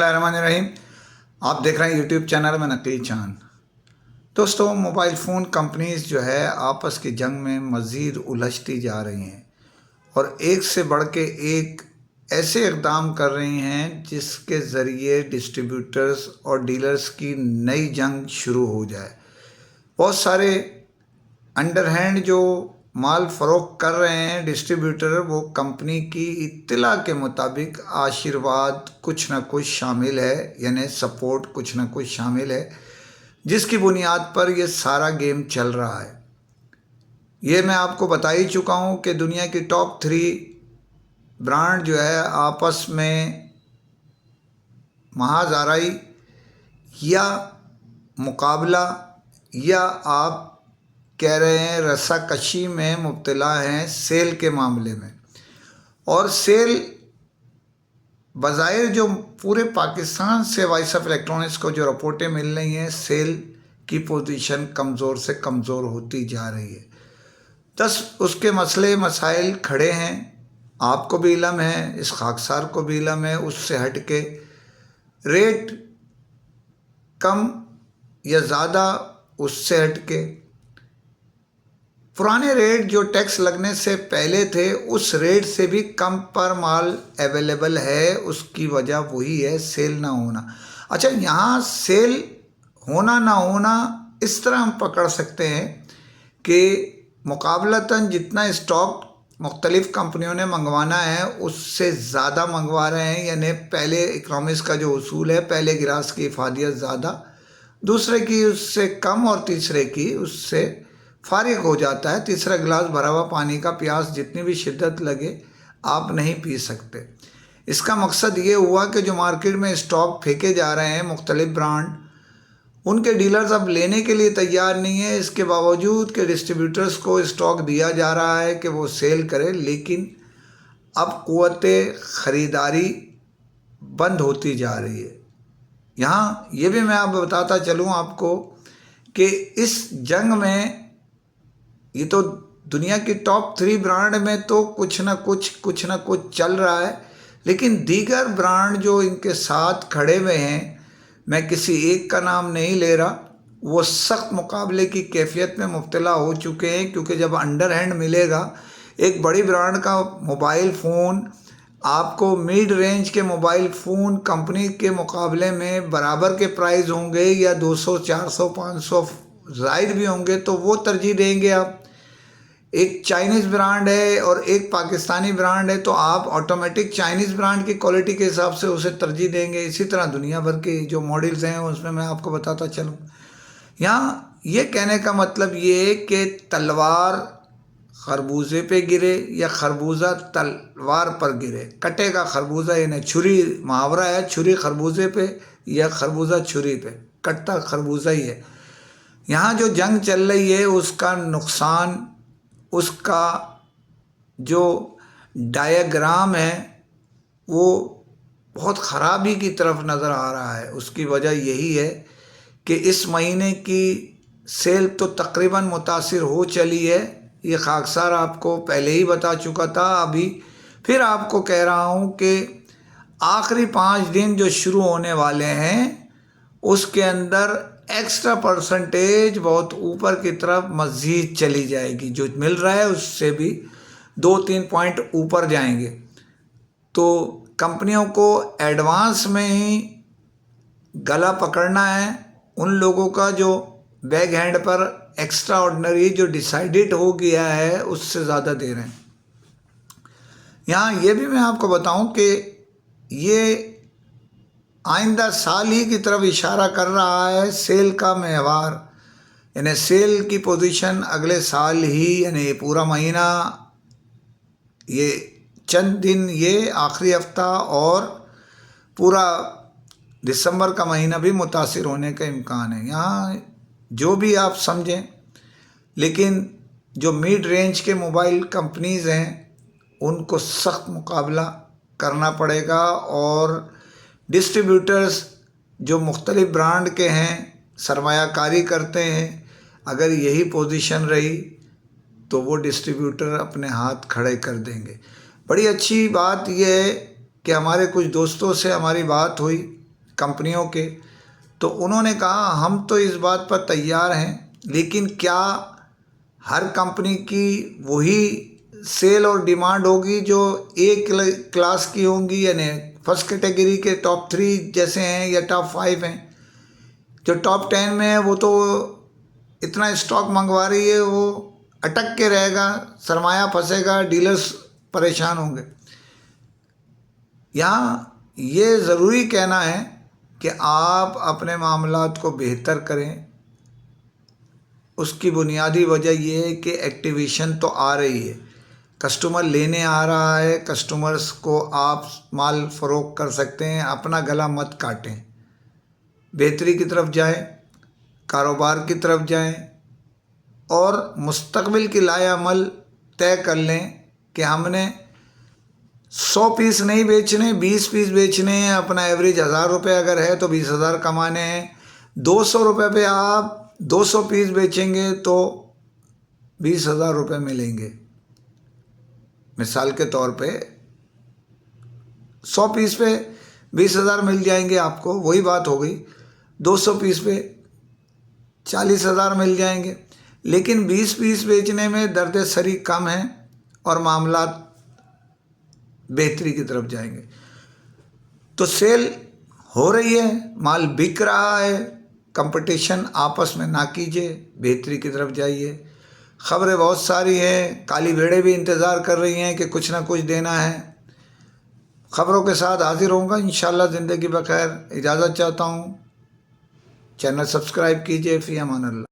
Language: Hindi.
बिस्मिल्लाहिर्रहमानिर्रहीम। आप देख रहे हैं यूट्यूब चैनल में नकली चांद। दोस्तों, मोबाइल फ़ोन कंपनीज जो है आपस की जंग में मज़ीद उलझती जा रही हैं और एक से बढ़ के एक ऐसे इक़दाम कर रही हैं जिसके ज़रिए डिस्ट्रीब्यूटर्स और डीलर्स की नई जंग शुरू हो जाए। बहुत सारे अंडरहैंड जो माल फ़रोख्त कर रहे हैं डिस्ट्रीब्यूटर, वो कंपनी की इत्तला के मुताबिक आशीर्वाद कुछ ना कुछ शामिल है, यानी सपोर्ट कुछ ना कुछ शामिल है, जिसकी बुनियाद पर ये सारा गेम चल रहा है। ये मैं आपको बता ही चुका हूँ कि दुनिया की टॉप 3 ब्रांड जो है आपस में महाज़ाराई या मुकाबला या आप कह रहे हैं रस्साकशी में मुब्तला हैं सेल के मामले में। और सेल बज़ाहिर जो पूरे पाकिस्तान से वॉइस ऑफ इलेक्ट्रॉनिक्स को जो रिपोर्टें मिल रही हैं, सेल की पोजीशन कमज़ोर से कमज़ोर होती जा रही है। दस उसके मसले मसाइल खड़े हैं, आपको भी इल्म है, इस खाकसार को भी इल्म है। उससे हट के रेट कम या ज़्यादा, उससे हट के पुराने रेट जो टैक्स लगने से पहले थे उस रेट से भी कम पर माल अवेलेबल है। उसकी वजह वही है, सेल ना होना। अच्छा, यहाँ सेल होना ना होना इस तरह हम पकड़ सकते हैं कि मुकाबलतन जितना स्टॉक मुख्तलिफ़ कंपनियों ने मंगवाना है उससे ज़्यादा मंगवा रहे हैं। यानी पहले इकनॉमिक्स का जो उसूल है, पहले गिरास की इफादियत ज़्यादा, दूसरे की उससे कम और तीसरे की उससे फारिग हो जाता है। तीसरा गिलास भरा हुआ पानी का प्यास जितनी भी शिद्दत लगे आप नहीं पी सकते। इसका मकसद ये हुआ कि जो मार्केट में स्टॉक फेंके जा रहे हैं मुख्तलिफ ब्रांड, उनके डीलर्स अब लेने के लिए तैयार नहीं है। इसके बावजूद कि डिस्ट्रीब्यूटर्स को स्टॉक दिया जा रहा है कि वो सेल करें, लेकिन अब क़ुव्वते ख़रीदारी बंद होती जा रही है। यहाँ ये भी मैं आप बताता चलूँ आपको कि इस जंग में ये तो दुनिया की टॉप 3 ब्रांड में तो कुछ ना कुछ चल रहा है, लेकिन दीगर ब्रांड जो इनके साथ खड़े हुए हैं, मैं किसी एक का नाम नहीं ले रहा, वो सख्त मुकाबले की कैफियत में मुब्तला हो चुके हैं। क्योंकि जब अंडर हैंड मिलेगा एक बड़ी ब्रांड का मोबाइल फ़ोन, आपको मिड रेंज के मोबाइल फ़ोन कंपनी के मुकाबले में बराबर के प्राइस होंगे या 200, 400, 500 ज़ायद भी होंगे, तो वो तरजीह देंगे आप। एक चाइनीज़ ब्रांड है और एक पाकिस्तानी ब्रांड है, तो आप ऑटोमेटिक चाइनीज़ ब्रांड की क्वालिटी के हिसाब से उसे तरजीह देंगे। इसी तरह दुनिया भर के जो मॉडल्स हैं उसमें मैं आपको बताता चलूँ। यहाँ ये कहने का मतलब ये है कि तलवार खरबूजे पे गिरे या खरबूजा तलवार पर गिरे, कटेगा खरबूजा, यानी छुरी, मुहावरा है, छुरी खरबूजे पे या खरबूजा छुरी पे, कटता खरबूजा ही है। यहाँ जो जंग चल रही है उसका नुकसान, उसका जो डायग्राम है वो बहुत ख़राबी की तरफ नज़र आ रहा है। उसकी वजह यही है कि इस महीने की सेल तो तकरीबन मुतासिर हो चली है। ये खाकसार आपको पहले ही बता चुका था, अभी फिर आपको कह रहा हूँ कि आखिरी 5 दिन जो शुरू होने वाले हैं उसके अंदर एक्स्ट्रा परसेंटेज बहुत ऊपर की तरफ मज़ीद चली जाएगी। जो मिल रहा है उससे भी 2-3 पॉइंट ऊपर जाएंगे। तो कंपनियों को एडवांस में ही गला पकड़ना है उन लोगों का जो बैक हैंड पर एक्स्ट्रा ऑर्डिनरी जो डिसाइडेड हो गया है उससे ज़्यादा दे रहे हैं। यहाँ ये भी मैं आपको बताऊं कि ये आइंदा साल ही की तरफ इशारा कर रहा है सेल का महवार, यानी सेल की पोजीशन अगले साल ही, यानी पूरा महीना, ये चंद दिन, ये आखिरी हफ्ता और पूरा दिसंबर का महीना भी मुतासिर होने का इम्कान है। यहाँ जो भी आप समझें, लेकिन जो मिड रेंज के मोबाइल कंपनीज़ हैं उनको सख्त मुकाबला करना पड़ेगा। और डिस्ट्रीब्यूटर्स जो मुख्तलिफ़ ब्रांड के हैं, सरमायाकारी करते हैं, अगर यही पोजीशन रही तो वो डिस्ट्रीब्यूटर अपने हाथ खड़े कर देंगे। बड़ी अच्छी बात यह है कि हमारे कुछ दोस्तों से हमारी बात हुई कंपनियों के। तो उन्होंने कहा हम तो इस बात पर तैयार हैं, लेकिन क्या हर कंपनी की वही सेल और डिमांड होगी जो ए क्लास की होंगी, यानी फर्स्ट कैटेगरी के टॉप 3 जैसे हैं या टॉप 5 हैं। जो टॉप 10 में है वो तो इतना स्टॉक मंगवा रही है, वो अटक के रहेगा, सरमाया फंसेगा, डीलर्स परेशान होंगे। यहाँ ये ज़रूरी कहना है कि आप अपने मामलात को बेहतर करें। उसकी बुनियादी वजह ये है कि एक्टिवेशन तो आ रही है, कस्टमर लेने आ रहा है, कस्टमर्स को आप माल फ़रोख्त कर सकते हैं। अपना गला मत काटें, बेहतरी की तरफ जाएं, कारोबार की तरफ जाएं और मुस्तकबिल की लाएअमल तय कर लें कि हमने 100 पीस नहीं बेचने, 20 पीस बेचने हैं। अपना एवरेज 1000 रुपये अगर है तो 20,000 कमाने हैं। 200 रुपये पे आप 200 पीस बेचेंगे तो 20,000 रुपये मिलेंगे। मिसाल के तौर पे 100 पीस पे 20,000 मिल जाएंगे आपको, वही बात हो गई। 200 पीस पे 40,000 मिल जाएंगे। लेकिन 20 पीस बेचने में दर्द सरी कम है और मामलात बेहतरी की तरफ जाएंगे। तो सेल हो रही है, माल बिक रहा है, कंपटीशन आपस में ना कीजिए, बेहतरी की तरफ जाइए। खबरें बहुत सारी हैं, काली भेड़ें भी इंतज़ार कर रही हैं कि कुछ ना कुछ देना है। खबरों के साथ हाजिर होऊंगा इंशाअल्लाह। ज़िंदगी बखैर, इजाज़त चाहता हूँ। चैनल सब्सक्राइब कीजिए। फ़ी अमान अल्लाह।